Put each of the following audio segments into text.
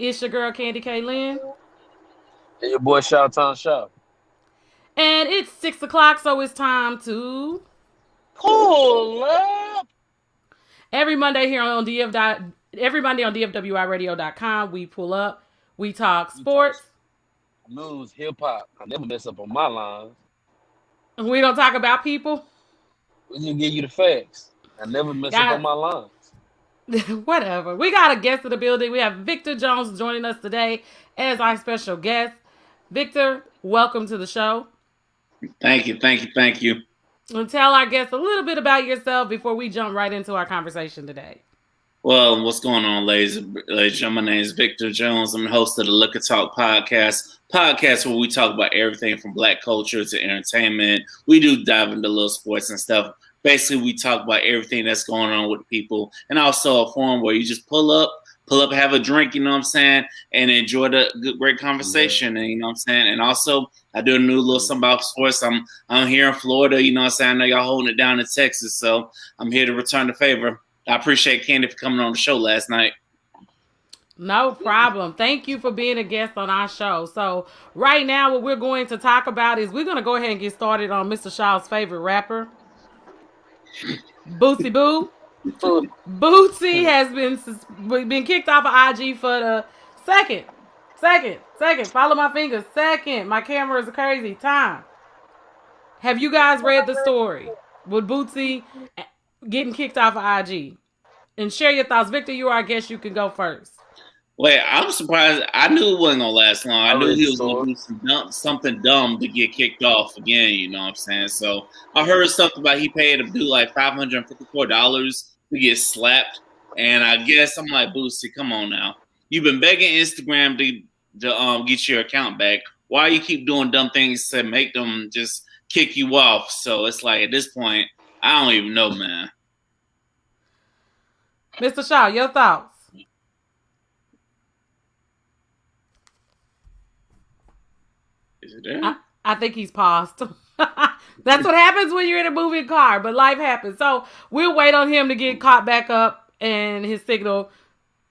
It's your girl Candy K. Lynn. And your boy Shout Town Shout. And it's 6 o'clock, so it's time to Pull up. every Monday here on every Monday on DFWIRadio.com. We pull up, we talk We talk sports. news, hip hop. I never mess up on my lines. We don't talk about people. We just give you the facts. I never mess up on Got my lines. whatever. We got a guest in the building. We have Victor Jones joining us today as our special guest. Victor, welcome to the show. Thank you, thank you, thank you. And tell our guests a little bit about yourself before we jump right into our conversation today. Well, what's going on, ladies and gentlemen? My name is Victor Jones. I'm the host of the Liquor Talk podcast where we talk about everything from Black culture to entertainment. We do dive into little sports and stuff. Basically, we talk about everything that's going on with people, and also a forum where you just pull up, have a drink, you know what I'm saying, and enjoy the great conversation, and you know what I'm saying. And also, I do a new little something about sports. I'm here in Florida, you know what I'm saying. I know y'all holding it down in Texas, so I'm here to return the favor. I appreciate Candy for coming on the show last night. No problem. Thank you for being a guest on our show. So right now what we're going to talk about is we're going to go ahead and get started on Mr. Shaw's favorite rapper, Boosie Boo. Boosie has been kicked off of IG for the second. Follow my fingers. Second. My camera is crazy. Time. Have you guys read the story with Boosie getting kicked off of IG? And share your thoughts. Victor, you are our guest. You can go first. Wait, I'm surprised. I knew it wasn't going to last long. I knew he was going to do something dumb to get kicked off again, you know what I'm saying? So I heard something about he paid a dude like $554 to get slapped. And I guess I'm like, Boosie, come on now. You've been begging Instagram to get your account back. Why you keep doing dumb things to make them just kick you off? So it's like at this point, I don't even know, man. Mr. Shaw, your thoughts? Is it there? I think he's paused. That's what happens when you're in a moving car, but life happens. So we'll wait on him to get caught back up and his signal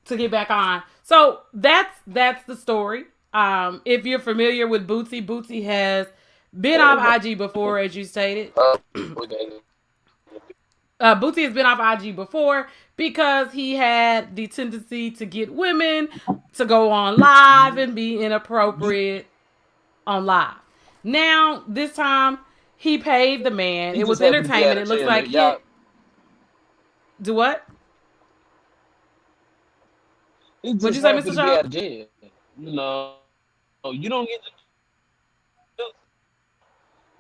to get back on. So that's the story. If you're familiar with Boosie has been off IG before, as you stated. Boosie has been off IG before because he had the tendency to get women to go on live and be inappropriate on live. Now, this time, he paid the man. It was entertainment. It looks like he... Do what? What'd you say, Mr. Shaw? You know, you don't get to...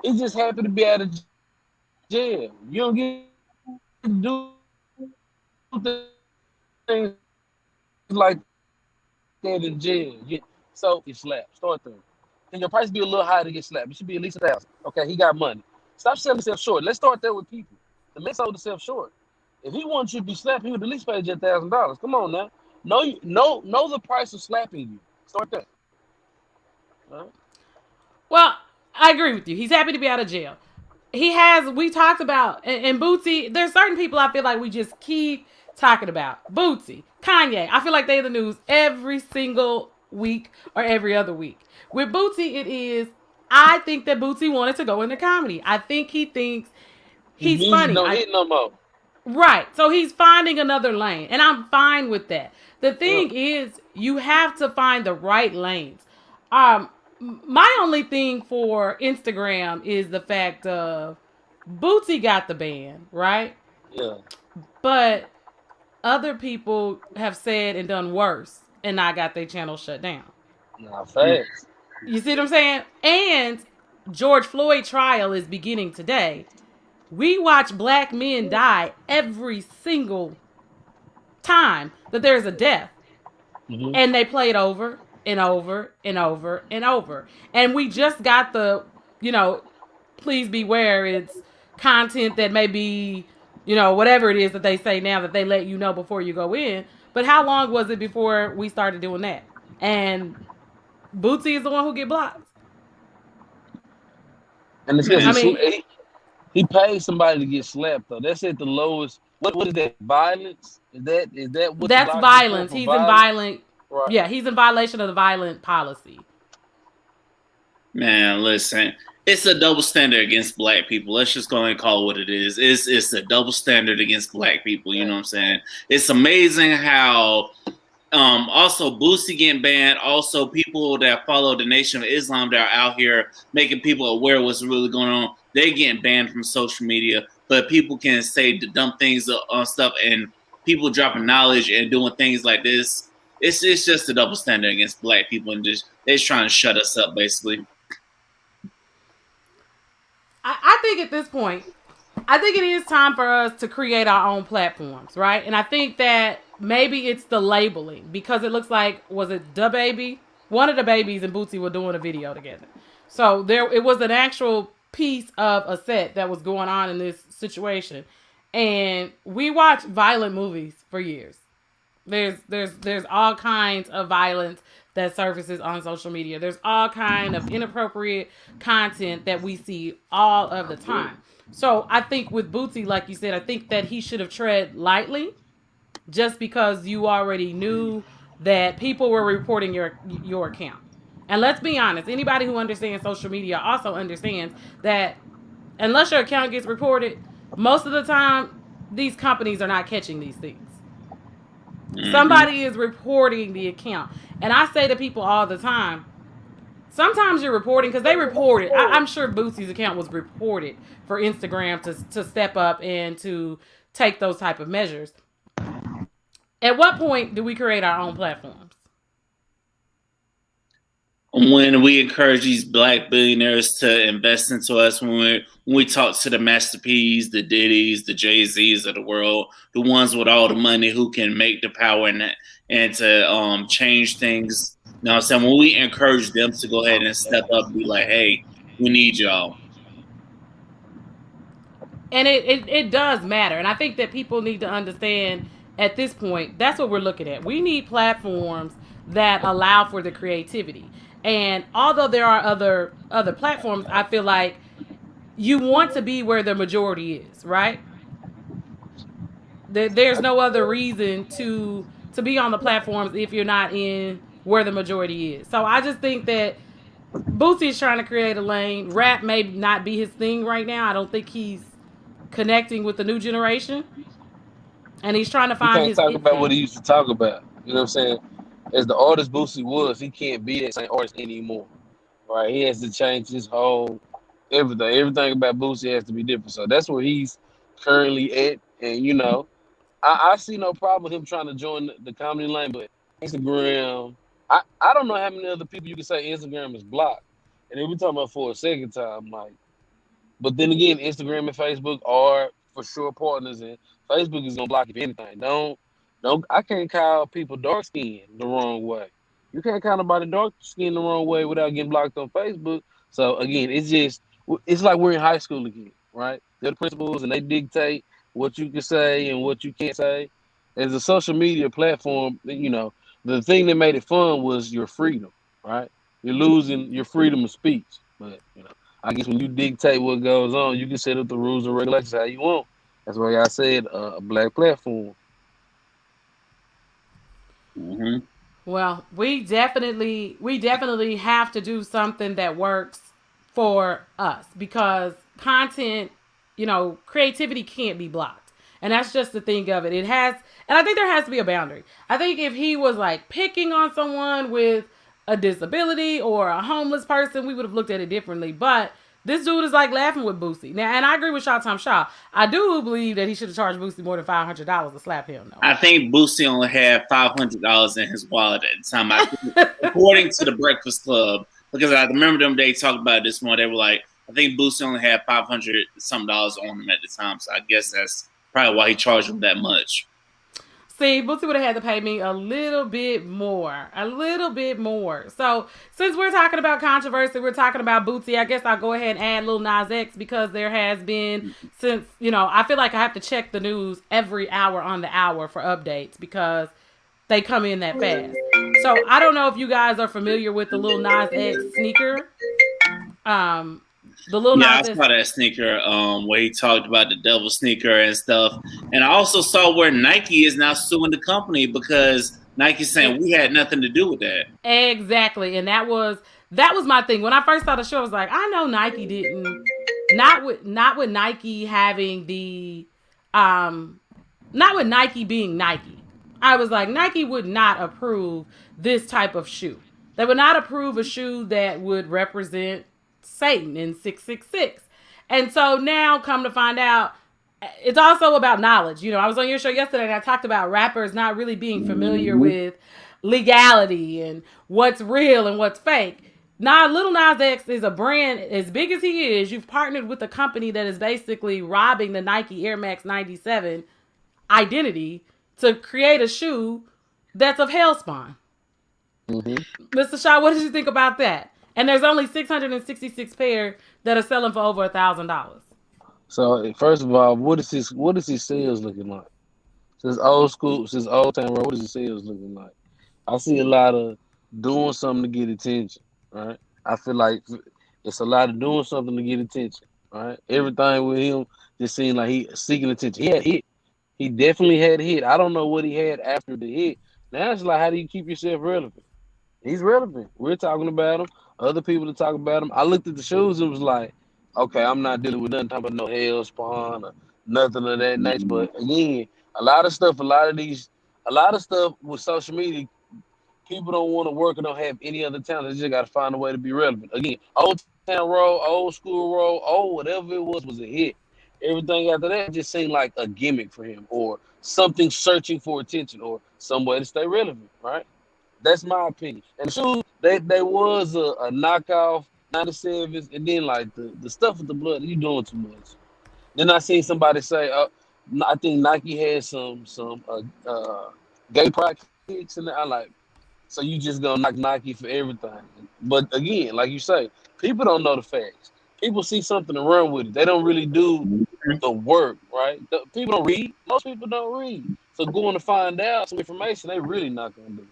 He just happy to be out of jail. You don't get to do things like that in jail. So you slap. Start there. Can your price be a little higher to get slapped? It should be at least $1,000. Okay, he got money. Stop selling yourself short. Let's start there with people. The man sold himself short. If he wanted you to be slapped, he would at least pay you $1,000. Come on now. Know the price of slapping you. Start there. All right. Well, I agree with you. He's happy to be out of jail. We talked about, and Bootsy, there's certain people I feel like we just keep talking about. Bootsy, Kanye, I feel like they're the news every single week or every other week. With Bootsy, I think that Bootsy wanted to go into comedy. I think he thinks he's funny. Don't hit no more. Right. So he's finding another lane, and I'm fine with that. The thing is, you have to find the right lanes. My only thing for Instagram is the fact of Bootsy got the ban, right? Yeah. But other people have said and done worse and not got their channel shut down. Nah, facts. You see what I'm saying? And George Floyd trial is beginning today. We watch black men die every single time that there's a death. Mm-hmm. And they play it over and over and over and over. And we just got the, please beware. It's content that may be, whatever it is that they say now that they let you know before you go in. But how long was it before we started doing that? And Bootsy is the one who get blocked. And it's because he paid somebody to get slapped though. That's at the lowest. What is that? Violence? Is that what? That's violence. He's in violent Right. Yeah, he's in violation of the violent policy. Man, listen, it's a double standard against black people. Let's just go ahead and call it what it is. It's a double standard against black people. You know what I'm saying? It's amazing how also Boosie getting banned. Also, people that follow the Nation of Islam that are out here making people aware of what's really going on, they getting banned from social media. But people can say the dumb things on stuff, and people dropping knowledge and doing things like this. It's just a double standard against black people, and they're just trying to shut us up, basically. I think at this point, I think it is time for us to create our own platforms, right? And I think that maybe it's the labeling, because it looks like, was it Da Baby? One of the babies and Boosie were doing a video together. So it was an actual piece of a set that was going on in this situation. And we watch violent movies for years. There's all kinds of violence that surfaces on social media. There's all kind of inappropriate content that we see all of the time. So I think with Boosie, like you said, I think that he should have tread lightly, just because you already knew that people were reporting your account. And let's be honest, anybody who understands social media also understands that unless your account gets reported, most of the time these companies are not catching these things. Mm-hmm. Somebody is reporting the account. And I say to people all the time, sometimes you're reporting because they reported. I'm sure Boosie's account was reported for Instagram to step up and to take those type of measures. At what point do we create our own platforms? When we encourage these black billionaires to invest into us, when we talk to the Master P's, the Diddy's, the Jay-Z's of the world, the ones with all the money who can make the power and to change things. You know what I'm saying? When we encourage them to go ahead and step up and be like, hey, we need y'all. And it does matter. And I think that people need to understand at this point, that's what we're looking at. We need platforms that allow for the creativity. And although there are other platforms, I feel like you want to be where the majority is, right? There's no other reason to be on the platforms if you're not in where the majority is. So I just think that Boosie is trying to create a lane. Rap may not be his thing right now. I don't think he's connecting with the new generation. And he's trying to find his... He can't talk about what he used to talk about. You know what I'm saying? As the artist Boosie was, he can't be that same artist anymore. Right? He has to change his whole everything. Everything about Boosie has to be different. So that's where he's currently at. And, you know, I see no problem with him trying to join the comedy lane, but Instagram, I don't know how many other people you can say Instagram is blocked. And then we're talking about for a second time, like, but then again, Instagram and Facebook are for sure partners, and Facebook is gonna block if anything. Don't I can't call people dark skin the wrong way. You can't call nobody dark skin the wrong way without getting blocked on Facebook. So again, it's like we're in high school again, right? They're the principals and they dictate what you can say and what you can't say. As a social media platform, you know, the thing that made it fun was your freedom, right? You're losing your freedom of speech. But, you know, I guess when you dictate what goes on, you can set up the rules and regulations how you want. That's why I said a black platform. Mm-hmm. Well, we definitely have to do something that works for us, because content, you know, creativity can't be blocked. And that's just the thing of it. And I think there has to be a boundary. I think if he was like picking on someone with a disability or a homeless person, we would have looked at it differently. But this dude is like laughing with Boosie. Now, and I agree with Shaw Tom Shaw. I do believe that he should have charged Boosie more than $500 to slap him, though. I think Boosie only had $500 in his wallet at the time. I think, according to the Breakfast Club, because I remember them, they talked about it this morning. They were like, I think Boosie only had $500 some dollars on him at the time. So I guess that's probably why he charged him that much. See, Boosie would have had to pay me a little bit more. So, since we're talking about controversy, we're talking about Boosie, I guess I'll go ahead and add Lil Nas X, because there has been, since, you know, I feel like I have to check the news every hour on the hour for updates, because they come in that fast. So, I don't know if you guys are familiar with the Lil Nas X sneaker. I saw that sneaker where he talked about the devil sneaker and stuff. And I also saw where Nike is now suing the company because Nike saying we had nothing to do with that. Exactly. And that was my thing. When I first saw the show, I was like, I know Nike didn't, not with Nike having the not with Nike being Nike. I was like, Nike would not approve this type of shoe. They would not approve a shoe that would represent Satan in 666. And so now, come to find out, it's also about knowledge. You know, I was on your show yesterday and I talked about rappers not really being familiar with legality and what's real and what's fake. Now, Lil Nas X is a brand as big as he is. You've partnered with a company that is basically robbing the Nike Air Max 97 identity to create a shoe that's of Hellspawn. Mr. Shaw, what did you think about that? And there's only 666 pairs that are selling for over $1,000. So first of all, what is his sales looking like? Since old time road, what is his sales looking like? I see a lot of doing something to get attention, right? I feel like it's a lot of doing something to get attention, right? Everything with him just seemed like he seeking attention. He had hit. He definitely had hit. I don't know what he had after the hit. Now it's like, how do you keep yourself relevant? He's relevant. We're talking about him. Other people are talking about him. I looked at the shoes and was like, okay, I'm not dealing with nothing talking about no Hellspawn or nothing of that nature. But again, a lot of stuff with social media, people don't want to work and don't have any other talent. They just got to find a way to be relevant. Again, Old Town Road, Old School Road, whatever it was a hit. Everything after that just seemed like a gimmick for him or something searching for attention or some way to stay relevant, right? That's my opinion. And the shoes, they was a knockoff 97s, and then like the stuff with the blood, you doing too much. Then I seen somebody say, I think Nike had some gay pride kicks in there. I like, so you just gonna knock Nike for everything. But again, like you say, people don't know the facts. People see something and run with it. They don't really do the work, right? People don't read. Most people don't read. So going to find out some information, they really not gonna do.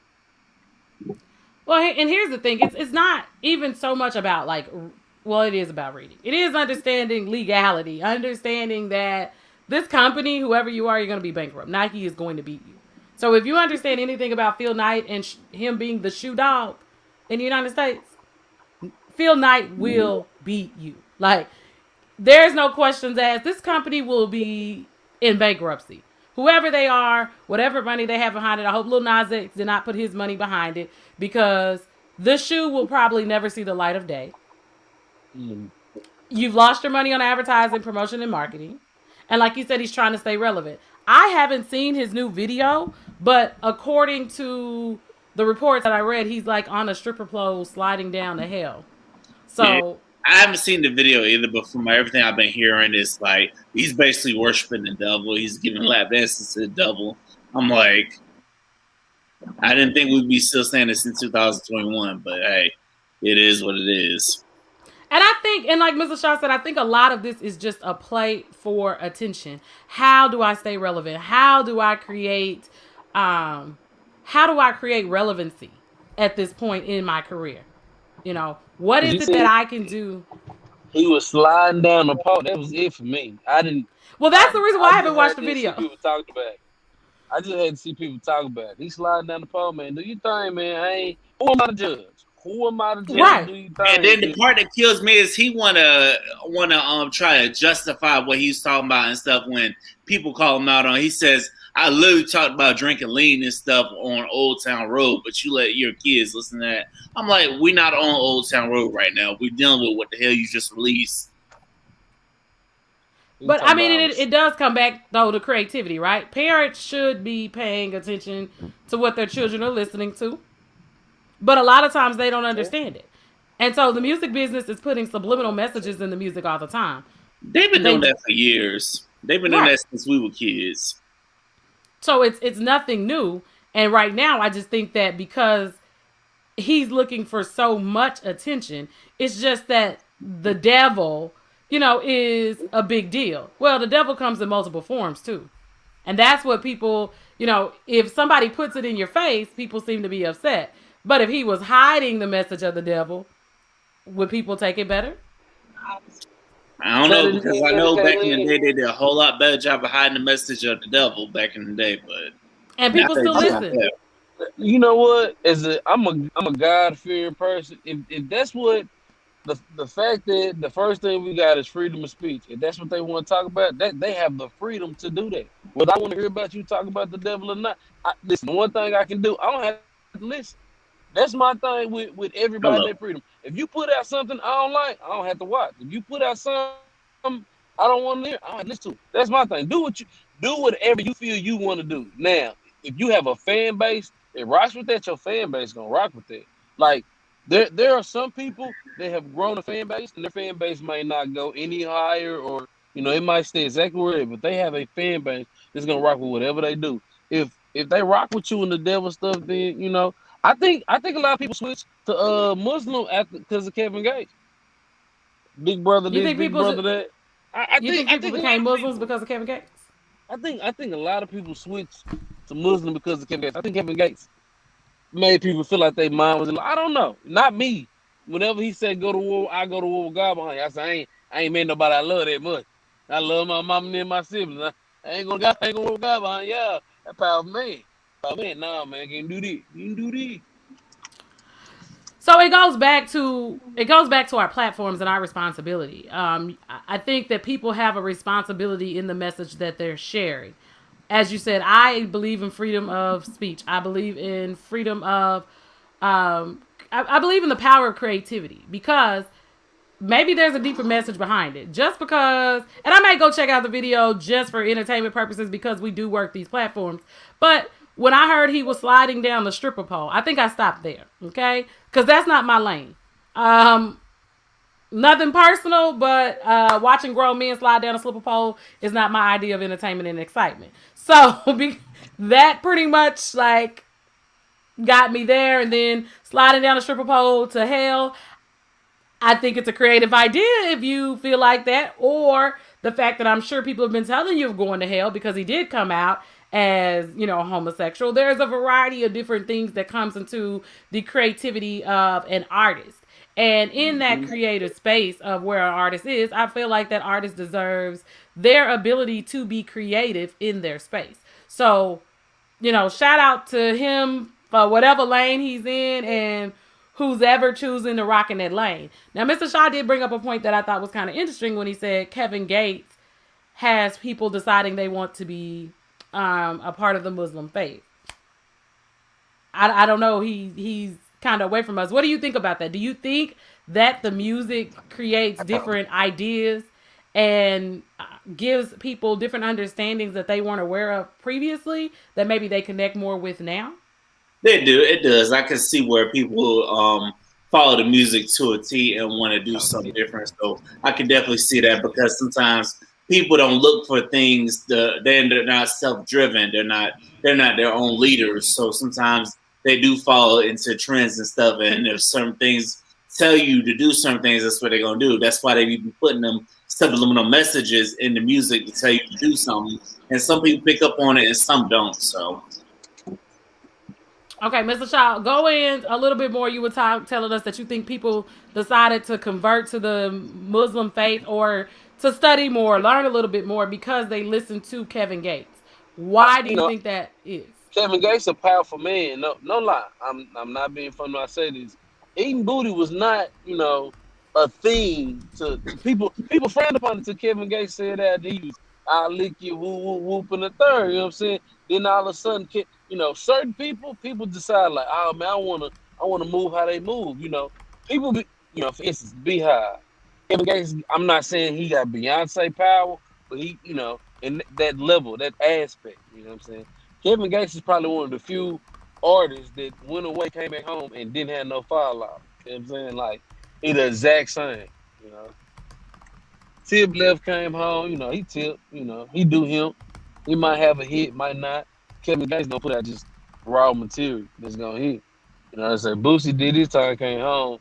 Well, and here's the thing. It's not even so much about like, well, it is about reading. It is understanding legality, understanding that this company, whoever you are, you're going to be bankrupt. Nike is going to beat you. So if you understand anything about Phil Knight and him being the shoe dog in the United States, Phil Knight will beat you. Like, there's no questions asked. This company will be in bankruptcy. Whoever they are, whatever money they have behind it, I hope Lil Nas X did not put his money behind it because the shoe will probably never see the light of day. You've lost your money on advertising, promotion, and marketing. And like you said, he's trying to stay relevant. I haven't seen his new video, but according to the reports that I read, he's like on a stripper pole sliding down to hell. So... Yeah. I haven't seen the video either, but from everything I've been hearing, it's like he's basically worshiping the devil. He's giving lap dances to the devil. I'm like, I didn't think we'd be still saying this in 2021, but hey, it is what it is. And I think, and like Mr. Shaw said, I think a lot of this is just a play for attention. How do I stay relevant? How do I create relevancy at this point in my career? You know, what is it that I can do? He was sliding down the pole. That was it for me. I didn't. Well, that's the reason why I haven't watched the video. People talked about it. I just had to see people talk about it. He's sliding down the pole, man. Do you think, man? Who am I to judge? Who am I to judge? Right. Do you think? And then the part that kills me is he wanna try to justify what he's talking about and stuff when people call him out on. He says, I literally talked about drinking lean and stuff on Old Town Road, but you let your kids listen to that. I'm like, we're not on Old Town Road right now. We're dealing with what the hell you just released. But I mean, it does come back though to creativity, right? Parents should be paying attention to what their children are listening to, but a lot of times they don't understand it, and so the music business is putting subliminal messages in the music all the time. They've been doing that for years. They've been doing that since we were kids. So it's nothing new. And right now, I just think that because he's looking for so much attention, it's just that the devil, is a big deal. Well, the devil comes in multiple forms too. And that's what people, if somebody puts it in your face, people seem to be upset. But if he was hiding the message of the devil, would people take it better? I don't know, because I know back in the day they did a whole lot better job of hiding the message of the devil back in the day, but and people still listen. You know what? I'm a God fearing person. If that's what the fact that the first thing we got is freedom of speech. If that's what they want to talk about, that they have the freedom to do that. Whether I want to hear about you talk about the devil or not, listen. The one thing I can do, I don't have to listen. That's my thing with everybody and their Hello. freedom. If you put out something I don't like, I don't have to watch. If you put out something I don't want to hear, I don't have to listen to it. That's my thing. Do whatever you feel you want to do. Now, if you have a fan base that rocks with that, your fan base gonna rock with that. Like there are some people that have grown a fan base, and their fan base might not go any higher, or it might stay exactly where it is, but they have a fan base that's gonna rock with whatever they do. If they rock with you and the devil stuff, then I think a lot of people switch to Muslim after because of Kevin Gates. Big brother You this, think big people brother should, that. I you think think I people think a lot became of Muslims people. because of Kevin Gates? I think a lot of people switch to Muslim because of Kevin Gates. I think Kevin Gates made people feel like their mind was. I don't know. Not me. Whenever he said go to war, I go to war with God behind you. I said I ain't made nobody I love that much. I love my mama and my siblings. I ain't gonna war with God behind y'all. That powerful man. Powerful man. Nah, man, can't do this. You can do this. So it goes back to our platforms and our responsibility. I think that people have a responsibility in the message that they're sharing. As you said, I believe in freedom of speech. I believe in freedom of, I believe in the power of creativity, because maybe there's a deeper message behind it. Just because, and I might go check out the video just for entertainment purposes because we do work these platforms. But when I heard he was sliding down the stripper pole, I think I stopped there. Okay, because that's not my lane. Um, Nothing personal, but watching grown men slide down a slipper pole is not my idea of entertainment and excitement. So that pretty much like got me there, and then sliding down a stripper pole to hell. I think it's a creative idea if you feel like that, or the fact that I'm sure people have been telling you of going to hell because he did come out as, a homosexual. There's a variety of different things that comes into the creativity of an artist. And in that Mhm. creative space of where an artist is, I feel like that artist deserves their ability to be creative in their space. So, shout out to him for whatever lane he's in, and who's ever choosing to rock in that lane. Now, Mr. Shaw did bring up a point that I thought was kind of interesting when he said Kevin Gates has people deciding they want to be a part of the Muslim faith. I don't know. He's kind of away from us. What do you think about that? Do you think that the music creates different ideas and gives people different understandings that they weren't aware of previously that maybe they connect more with now? They do. It does. I can see where people follow the music to a T and want to do something different. So I can definitely see that, because sometimes people don't look for things. They're not self-driven. They're not their own leaders. So sometimes they do follow into trends and stuff. And if certain things tell you to do certain things, that's what they're gonna do. That's why they be putting them subliminal messages in the music to tell you to do something. And some people pick up on it and some don't. So. Okay, Mr. Shaw, go in a little bit more. You were telling us that you think people decided to convert to the Muslim faith or to study more, learn a little bit more because they listened to Kevin Gates. I, Why do you you know, think that is? Kevin Gates a powerful man. No, no lie. I'm not being funny when I say this. Eating booty was not, a thing to people. People frowned upon it until Kevin Gates said that he was, "I lick you, woo woo whoop in the third." You know what I'm saying? Then all of a sudden, certain people decide like, "Oh man, I wanna move how they move." People be, for instance, Beehive. Kevin Gates. I'm not saying he got Beyonce power, but he, in that level, that aspect. You know what I'm saying? Kevin Gates is probably one of the few artists that went away, came back home, and didn't have no fallout. You know what I'm saying? Like, he the exact same. You know, Tip left, came home. He Tip. He do him. He might have a hit, might not. Kevin Gates gonna put out just raw material that's gonna hit. I say Boosie did his time, came home.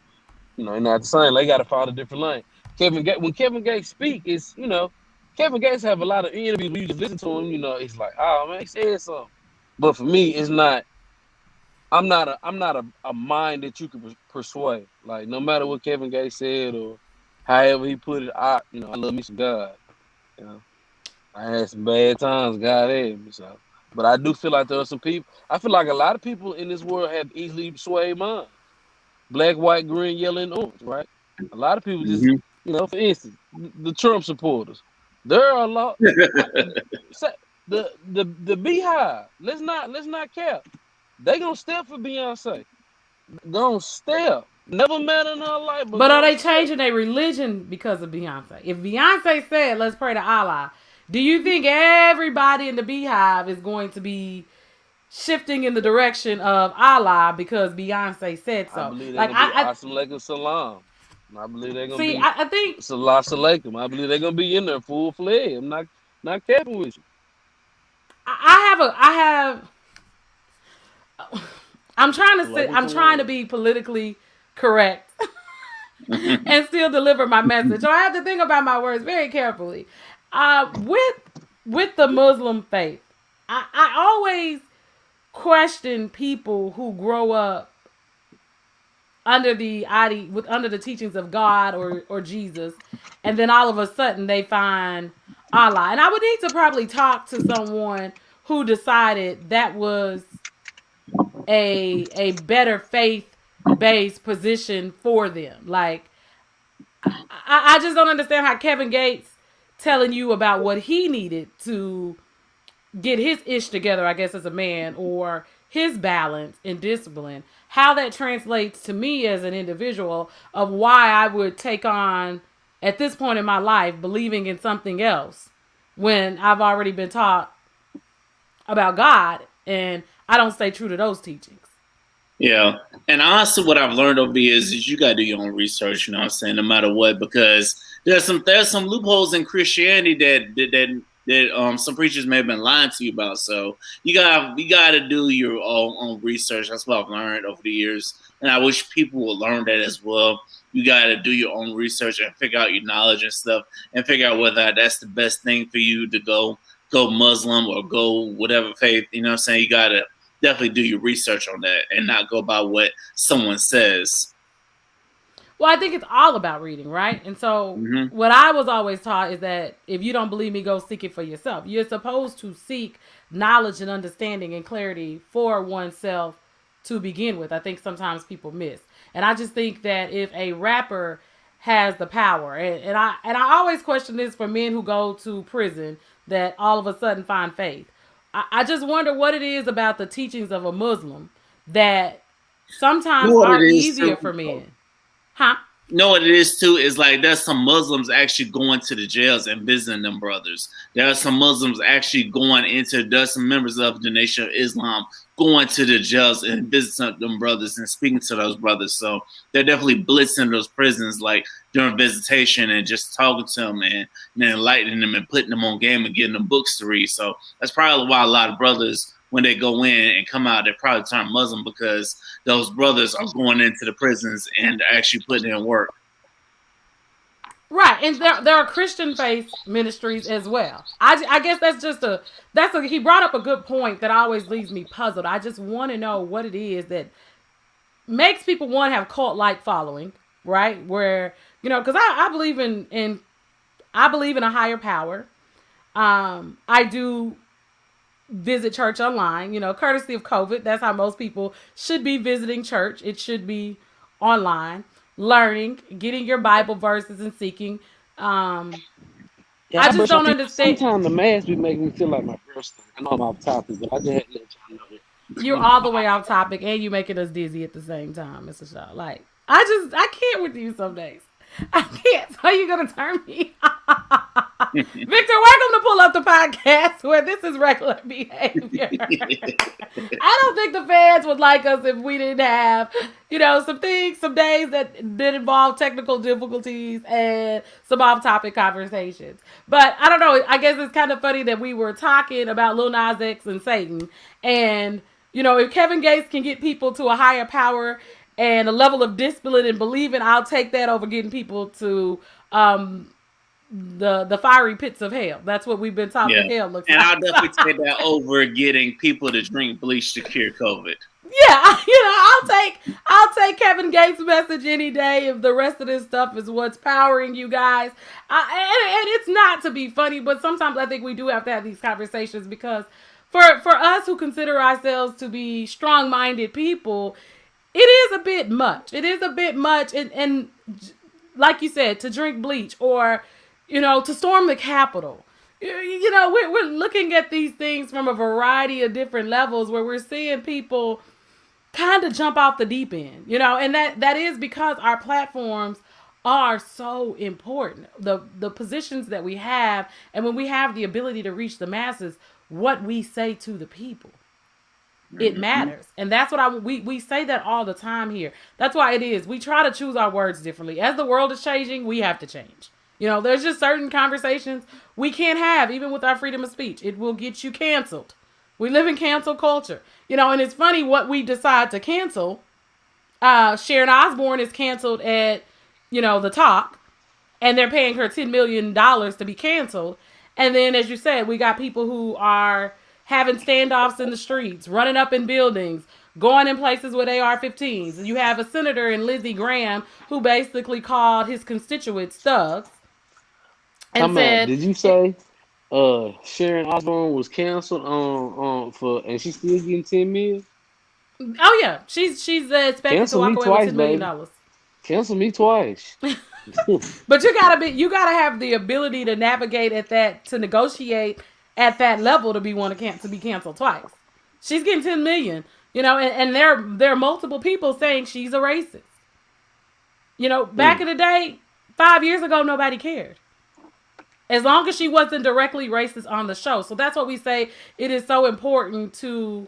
They're not the same. They got to follow a different lane. When Kevin Gates speak, Kevin Gates have a lot of interviews. When you just listen to him, it's like, oh man, he said something. But for me, it's not. I'm not a mind that you can persuade. Like no matter what Kevin Gates said or however he put it, I love me some God. You know, I had some bad times. God had me, so But I do feel like there are some people. I feel like a lot of people in this world have easily swayed minds. Black, white, green, yellow, and orange, right? A lot of people just, Mhm. for instance, the Trump supporters. There are a lot. The Beehive. Let's not cap. They gonna step for Beyonce. Gonna step. Never met in her life, but But are gonna they step. changing their religion because of Beyonce? If Beyonce said, let's pray to Allah, do you think everybody in the Beehive is going to be shifting in the direction of Allah because Beyonce said I so? believe they're Like, gonna be Asim Alaikum Salam. I believe they're gonna see, be I think Salah Alaikum. I believe they're gonna be in there full fledged. I'm not capping with you. I have I'm trying to sit. Salatu I'm trying to Salam. be politically correct and still deliver my message. So I have to think about my words very carefully. With the Muslim faith, I always question people who grow up under the teachings of God or Jesus, and then all of a sudden they find Allah. And I would need to probably talk to someone who decided that was a better faith based position for them. Like I just don't understand how Kevin Gates telling you about what he needed to get his ish together, I guess, as a man, or his balance and discipline, how that translates to me as an individual of why I would take on at this point in my life believing in something else when I've already been taught about God and I don't stay true to those teachings. Yeah. And honestly, what I've learned over the years is you gotta do your own research, you know what I'm saying, no matter what, because there's some loopholes in Christianity that some preachers may have been lying to you about. So you gotta do your own research. That's what I've learned over the years. And I wish people would learn that as well. You gotta do your own research and figure out your knowledge and stuff and figure out whether that's the best thing for you to go Muslim or go whatever faith, you know what I'm saying? You gotta definitely do your research on that and not go by what someone says. Well, I think it's all about reading, right? And so, Hmm. what I was always taught is that if you don't believe me, go seek it for yourself. You're supposed to seek knowledge and understanding and clarity for oneself to begin with. I think sometimes people miss. And I just think that if a rapper has the power, and I always question this for men who go to prison that all of a sudden find faith. I just wonder what it is about the teachings of a Muslim that You sometimes know what are it is easier too? for men. Huh? You know what it is too is like there's some Muslims actually going to the jails and visiting them brothers. There are some Muslims actually going into. There's some members of the Nation of Islam going to the jails and visiting them brothers and speaking to those brothers. So they're definitely blitzing those prisons like during visitation and just talking to them and enlightening them and putting them on game and getting them books to read. So that's probably why a lot of brothers, when they go in and come out, they probably turn Muslim because those brothers are going into the prisons and actually putting in work. Right, and there are Christian faith ministries as well. I guess he brought up a good point that always leaves me puzzled. I just want to know what it is that makes people want to have cult like following, right? Where because I believe in I believe in a higher power. I do visit church online, courtesy of COVID. That's how most people should be visiting church. It should be online, learning, getting your Bible verses and seeking. Yeah, I I just brush my don't teeth. understand. Sometimes the mask be making me feel like my first thing. I know I'm off topic, but I just had to let y'all know that. You're all the way off topic and you making us dizzy at the same time, Mr. Shaw. Like, I can't with you some days. I can't. So you're gonna turn me off. Victor, welcome to Pull Up the Podcast where this is regular behavior. I don't think the fans would like us if we didn't have, some days that did involve technical difficulties and some off-topic conversations. But I don't know. I guess it's kind of funny that we were talking about Lil Nas X and Satan, and if Kevin Gates can get people to a higher power and a level of discipline and believing, I'll take that over getting people to the fiery pits of hell. That's what we've been taught Yeah. that hell looks And like. I'll definitely take that over getting people to drink bleach to cure COVID. Yeah, I'll take Kevin Gates' message any day if the rest of this stuff is what's powering you guys. And it's not to be funny, but sometimes I think we do have to have these conversations because for us who consider ourselves to be strong-minded people, it is a bit much. It is a bit much, and like you said, to drink bleach or, to storm the Capitol. We're looking at these things from a variety of different levels where we're seeing people kind of jump off the deep end, and that is because our platforms are so important. The positions that we have, and when we have the ability to reach the masses, what we say to the people, it matters. And that's what we say that all the time here. That's why it is. We try to choose our words differently. As the world is changing, we have to change. There's just certain conversations we can't have, even with our freedom of speech. It will get you canceled. We live in cancel culture. And it's funny what we decide to cancel. Sharon Osbourne is canceled at, the Talk, and they're paying her $10 million to be canceled. And then, as you said, we got people who are having standoffs in the streets, running up in buildings, going in places with AR-15s. You have a senator in Lindsey Graham who basically called his constituents thugs. And said, did you say Sharon Osbourne was canceled and she's still getting $10 million? Oh yeah, she's expected to walk away with $10 million. Cancel me twice. But you gotta have the ability to navigate to negotiate at that level to be canceled twice. She's getting $10 million, and there are multiple people saying she's a racist. Back in the day, 5 years ago, nobody cared. As long as she wasn't directly racist on the show. So that's what we say. It is so important to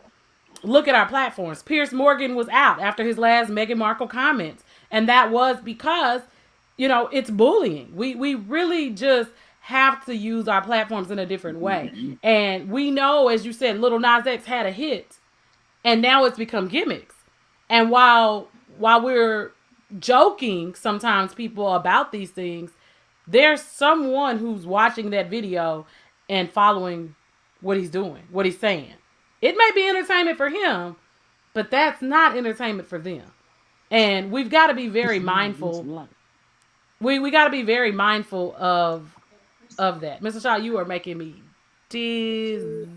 look at our platforms. Piers Morgan was out after his last Meghan Markle comments. And that was because, it's bullying. We really just have to use our platforms in a different way. And we know, as you said, Lil Nas X had a hit. And now it's become gimmicks. And while we're joking sometimes people about these things, there's someone who's watching that video and following what he's doing, what he's saying. It may be entertainment for him, but that's not entertainment for them. And we've got to be very mindful. We got to be very mindful of that. Mr. Shaw, you are making me dizzy.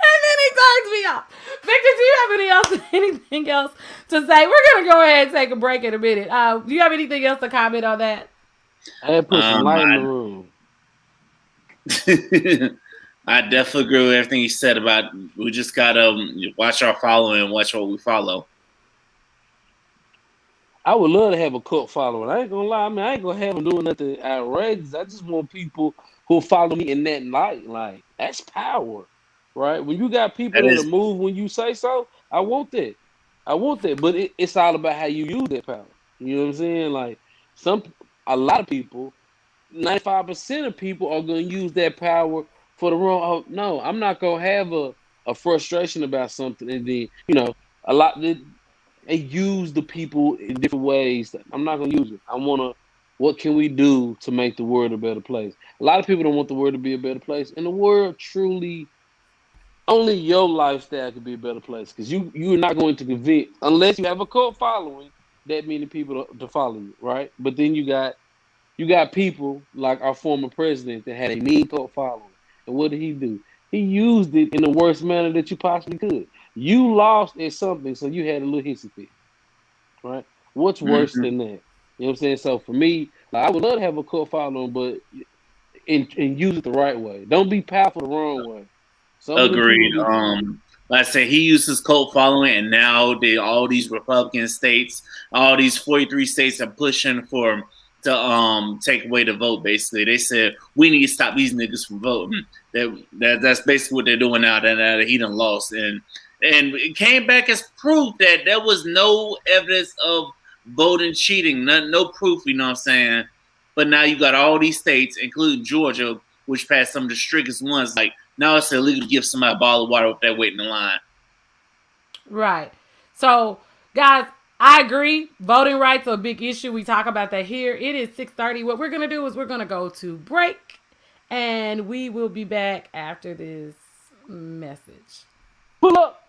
And then he turns me off. Victor, do you have anything else to say? We're going to go ahead and take a break in a minute. Do you have anything else to comment on that? I had put some light in the room. I definitely agree with everything you said about we just got to watch our following and watch what we follow. I would love to have a cult following. I ain't going to lie. I ain't going to have them doing nothing outrageous. I just want people who follow me in that light. Like, that's power. Right? When you got people that'll move when you say so, I want that. But it's all about how you use that power. You know what I'm saying? Like, a lot of people, 95% of people are going to use that power for the wrong. Oh, no, I'm not going to have a frustration about something. And then, a lot, they use the people in different ways. I'm not going to use it. what can we do to make the world a better place? A lot of people don't want the world to be a better place. And the world truly, only your lifestyle could be a better place, because you're not going to convince, unless you have a cult following, that many people to follow you, right? But then you got people like our former president that had a mean cult following. And what did he do? He used it in the worst manner that you possibly could. You lost at something, so you had a little hissy fit, right? What's worse than that? You know what I'm saying? So for me, I would love to have a cult following, but and use it the right way. Don't be powerful the wrong way. Agreed. Like I said, he used his cult following, and now all these Republican states, all these 43 states are pushing to take away the vote. Basically, they said we need to stop these niggas from voting. That's basically what they're doing now. That he done lost, and it came back as proof that there was no evidence of voting cheating, no proof. You know what I'm saying? But now you got all these states, including Georgia, which passed some of the strictest ones. Like, now it's illegal to give somebody a bottle of water if they're waiting in line. Right. So, guys, I agree. Voting rights are a big issue. We talk about that here. It is 6:30. What we're going to do is we're going to go to break, and we will be back after this message. Pull up.